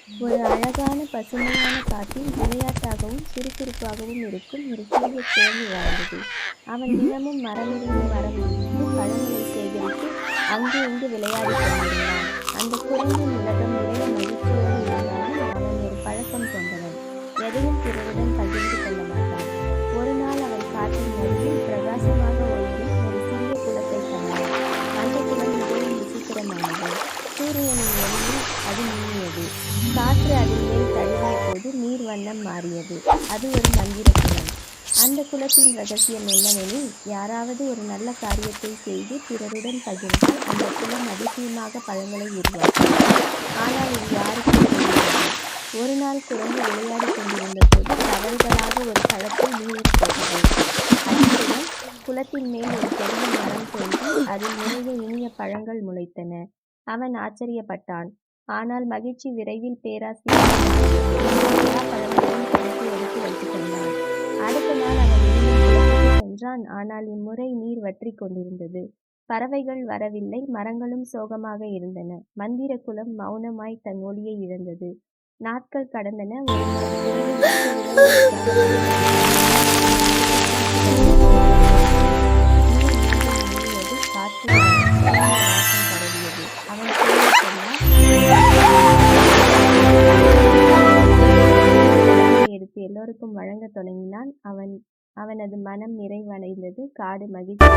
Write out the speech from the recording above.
ஒரு அழகான பசுமையான காட்டில் விளையாட்டாகவும் சுறுசுறுப்பாகவும் இருக்கும் ஒரு சிறிய குழந்தை வாழ்ந்தது. அவன் தினமும் மரமிருந்து மரம் குதித்து பழங்களை சேகரித்து அங்கு இங்கு விளையாடிக் கொண்டிருந்தான். அந்த குரங்கின் உலகம் நிறைய மகிழ்ச்சியோடு இருந்தாலும் அவன் ஒரு பழக்கம் கொண்டவன். எதையும் பிறருடன் பகிர்ந்து கொள்ள மாட்டான். ஒரு நாள் அவன் காட்டின் நடுவில் பிரகாசமாக ஒளிரும் ஒரு சிறிய குளத்தை கண்டான். அந்த குளம் மிகவும் விசித்திரமானது. சூரியனின் ஒளியில் அது மின்னியது. காற்று அதன் மேல் தழுவிய போது நீர் வண்ணம் மாறியது. அது ஒரு மந்திர குளம். அந்த குளத்தின் ரகசியம் என்னவெனில், யாராவது ஒரு நல்ல காரியத்தை செய்து பிறருடன் பகிர்ந்தால் அந்த குளம் அதிசயமாக பழங்களை உருவாக்கும். ஆனால் இது யாருக்கும் தெரியாது. ஒரு நாள் குரங்கு விளையாடிக் கொண்டிருந்த போது தவறுதலாக ஒரு பழத்தில் நீரில் போட்டது. அத்துடன் குளத்தின் மேல் ஒரு பெரிய மரம் தோன்றி அதில் நிறைய இனிய பழங்கள் முளைத்தன. அவன் ஆச்சரியப்பட்டான். ஆனால் மகிழ்ச்சி விரைவில் பேராசையாகியது. எல்லா பழங்களையும் தனக்கு எடுத்து வைத்துக் கொண்டான். அடுத்த நாள் அவன் மீண்டும் குளத்துக்கு சென்றான். ஆனால் இம்முறை நீர் வற்றிக் கொண்டிருந்தது. பறவைகள் வரவில்லை. மரங்களும் சோகமாக இருந்தன. மந்திர குளம் மௌனமாய் தன் ஒளியை இழந்தது. நாட்கள் கடந்தன. ஒரு நாள் குரங்கு வீட்டு உணவு நீர் மீண்டும் நீங்கியது. காற்றில் வாசம் பரவியது. அவன் தோழி சொன்னான், எடுத்து எல்லோருக்கும் வழங்கத் தொடங்கினான். அவனது மனம் நிறைவடைந்தது. காடு மகிழ்ச்சி